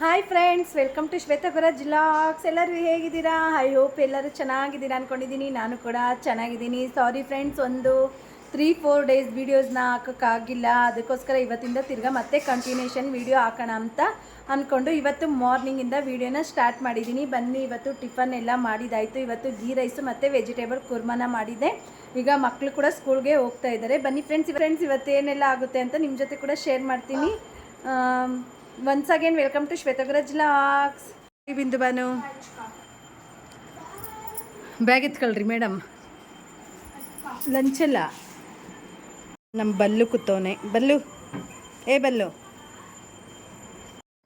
Hi friends, welcome to Shweta Guraj vlogs. ಎಲ್ಲರೂ ಹೇಗಿದ್ದೀರಾ? I hope ಎಲ್ಲರೂ ಚೆನ್ನಾಗಿದ್ದೀರಾ ಅಂದ್ಕೊಂಡಿದ್ದೀನಿ. ನಾನು ಕೂಡ ಚೆನ್ನಾಗಿದ್ದೀನಿ. ಸಾರಿ ಫ್ರೆಂಡ್ಸ್, ಒಂದು 3-4 ಡೇಸ್ ವೀಡಿಯೋಸ್ನ ಹಾಕೋಕ್ಕಾಗಿಲ್ಲ. ಅದಕ್ಕೋಸ್ಕರ ಇವತ್ತಿಂದ ತಿರ್ಗಾ ಮತ್ತೆ ಕಂಟಿನ್ಯೂಷನ್ ವೀಡಿಯೋ ಹಾಕೋಣ ಅಂತ ಅಂದ್ಕೊಂಡು ಇವತ್ತು ಮಾರ್ನಿಂಗಿಂದ ವೀಡಿಯೋನ ಸ್ಟಾರ್ಟ್ ಮಾಡಿದ್ದೀನಿ. ಬನ್ನಿ, ಇವತ್ತು ಟಿಫನ್ ಎಲ್ಲ ಮಾಡಿದಾಯಿತು. ಇವತ್ತು ಗೀ ರೈಸು ಮತ್ತು ವೆಜಿಟೇಬಲ್ ಕುರ್ಮಾನ ಮಾಡಿದ್ದೆ. ಈಗ ಮಕ್ಕಳು ಕೂಡ ಸ್ಕೂಲ್ಗೆ ಹೋಗ್ತಾ ಇದ್ದಾರೆ. ಬನ್ನಿ ಫ್ರೆಂಡ್ಸ್, ಇವತ್ತು ಏನೆಲ್ಲ ಆಗುತ್ತೆ ಅಂತ ನಿಮ್ಮ ಜೊತೆ ಕೂಡ ಶೇರ್ ಮಾಡ್ತೀನಿ. Once again welcome to Shweta Guraj vlogs. Bindu Banu bag ಎತ್ಕೊಳ್ರಿ ಮೇಡಮ್. ಲಂಚಲ್ಲ, ನಮ್ಮ ಬಲ್ಲು ಕೂತವನೆ. ಬಲ್ಲು, ಬಲ್ಲು.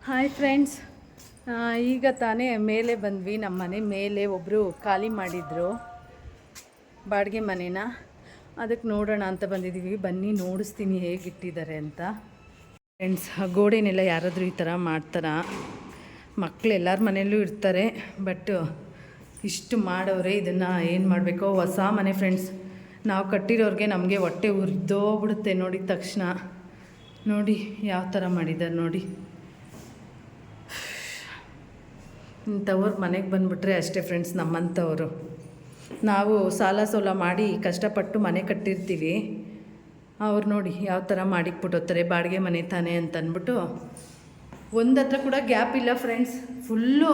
ಹಾಯ್ ಫ್ರೆಂಡ್ಸ್, ಈಗ ತಾನೇ ಮೇಲೆ ಬಂದ್ವಿ. ನಮ್ಮ ಮನೆ ಮೇಲೆ ಒಬ್ಬರು ಖಾಲಿ ಮಾಡಿದರು ಬಾಡಿಗೆ ಮನೇನ. ಅದಕ್ಕೆ ನೋಡೋಣ ಅಂತ ಬಂದಿದ್ದೀವಿ. ಬನ್ನಿ ನೋಡಿಸ್ತೀನಿ ಹೇಗಿಟ್ಟಿದ್ದಾರೆ ಅಂತ. ಫ್ರೆಂಡ್ಸ್, ಗೋಡೆನೆಲ್ಲ ಯಾರಾದರೂ ಈ ಥರ ಮಾಡ್ತಾರಾ? ಮಕ್ಕಳು ಎಲ್ಲರ ಮನೆಯಲ್ಲೂ ಇರ್ತಾರೆ, ಬಟ್ ಇಷ್ಟು ಮಾಡೋರೆ. ಇದನ್ನು ಏನು ಮಾಡಬೇಕೋ? ಹೊಸ ಮನೆ ಫ್ರೆಂಡ್ಸ್, ನಾವು ಕಟ್ಟಿರೋರಿಗೆ ನಮಗೆ ಹೊಟ್ಟೆ ಉರಿದೋಗ್ಬಿಡುತ್ತೆ ನೋಡಿದ ತಕ್ಷಣ. ನೋಡಿ ಯಾವ ಥರ ಮಾಡಿದ್ದಾರೆ ನೋಡಿ. ಇಂಥವ್ರು ಮನೆಗೆ ಬಂದುಬಿಟ್ರೆ ಅಷ್ಟೇ ಫ್ರೆಂಡ್ಸ್, ನಮ್ಮಂಥವರು. ನಾವು ಸಾಲ ಸೋಲ ಮಾಡಿ ಕಷ್ಟಪಟ್ಟು ಮನೆ ಕಟ್ಟಿರ್ತೀವಿ. ಅವ್ರು ನೋಡಿ ಯಾವ ಥರ ಮಾಡಿಕ್ಬಿಟ್ಟೋಗ್ತಾರೆ. ಬಾಡಿಗೆ ಮನೆ ತಾನೆ ಅಂತ ಅಂದ್ಬಿಟ್ಟು ಒಂದು ಹತ್ರ ಕೂಡ ಗ್ಯಾಪ್ ಇಲ್ಲ ಫ್ರೆಂಡ್ಸ್. ಫುಲ್ಲು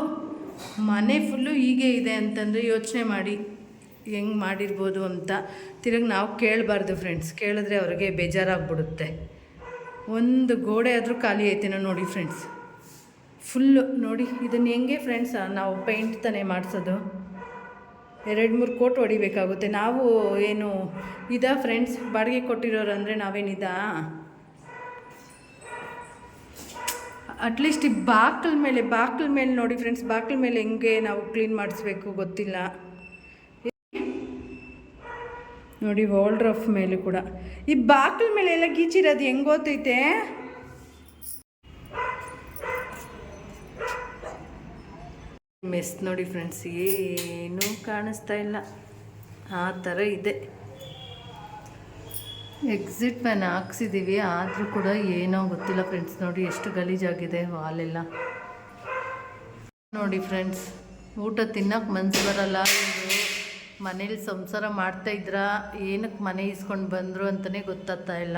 ಮನೆ ಫುಲ್ಲು ಹೀಗೆ ಇದೆ ಅಂತಂದರೆ ಯೋಚನೆ ಮಾಡಿ ಹೆಂಗೆ ಮಾಡಿರ್ಬೋದು ಅಂತ. ತಿರುಗಿ ನಾವು ಕೇಳಬಾರ್ದು ಫ್ರೆಂಡ್ಸ್, ಕೇಳಿದ್ರೆ ಅವ್ರಿಗೆ ಬೇಜಾರಾಗ್ಬಿಡುತ್ತೆ. ಒಂದು ಗೋಡೆ ಆದರೂ ಖಾಲಿ ಐತೇನೋ ನೋಡಿ ಫ್ರೆಂಡ್ಸ್. ಫುಲ್ಲು ನೋಡಿ. ಇದನ್ನು ಹೆಂಗೆ ಫ್ರೆಂಡ್ಸ್ ನಾವು ಪೇಂಟ್ ತಾನೇ ಮಾಡಿಸೋದು? 2-3 ಕೋಟ್ ಹೊಡಿಬೇಕಾಗುತ್ತೆ. ನಾವು ಏನು ಫ್ರೆಂಡ್ಸ್ ಬಾಡಿಗೆ ಕೊಟ್ಟಿರೋರು ಅಂದರೆ ನಾವೇನಿದ? ಅಟ್ಲೀಸ್ಟ್ ಈ ಬಾಕ್ಲ ಮೇಲೆ ನೋಡಿ ಫ್ರೆಂಡ್ಸ್, ಬಾಕ್ಲ ಮೇಲೆ ಹೆಂಗೆ ನಾವು ಕ್ಲೀನ್ ಮಾಡಿಸ್ಬೇಕು ಗೊತ್ತಿಲ್ಲ ನೋಡಿ. ವಾಲ್ಡ್ರಫ್ ಮೇಲೂ ಕೂಡ ಈ ಬಾಕ್ಲ ಮೇಲೆ ಎಲ್ಲ ಗೀಚಿರೋದು ಹೆಂಗೆ ಗೊತ್ತೈತೆ? ಮೆಸ್ ನೋಡಿ ಫ್ರೆಂಡ್ಸ್, ಏನೂ ಕಾಣಿಸ್ತಾ ಇಲ್ಲ, ಆ ಥರ ಇದೆ. ಎಕ್ಸಿಟ್ ಫ್ಯಾನ್ ಹಾಕ್ಸಿದ್ದೀವಿ, ಆದರೂ ಕೂಡ ಏನೋ ಗೊತ್ತಿಲ್ಲ ಫ್ರೆಂಡ್ಸ್. ನೋಡಿ ಎಷ್ಟು ಗಲೀಜಾಗಿದೆ ವಾಲೆಲ್ಲ. ನೋಡಿ ಫ್ರೆಂಡ್ಸ್, ಊಟ ತಿನ್ನೋಕೆ ಮನಸ್ಸು ಬರಲ್ಲ. ಇವರು ಮನೇಲಿ ಸಂಸಾರ ಮಾಡ್ತಾಯಿದ್ರಾ, ಏನಕ್ಕೆ ಮನೆ ಇಸ್ಕೊಂಡು ಬಂದರು ಅಂತಲೇ ಗೊತ್ತಾಗ್ತಾ ಇಲ್ಲ.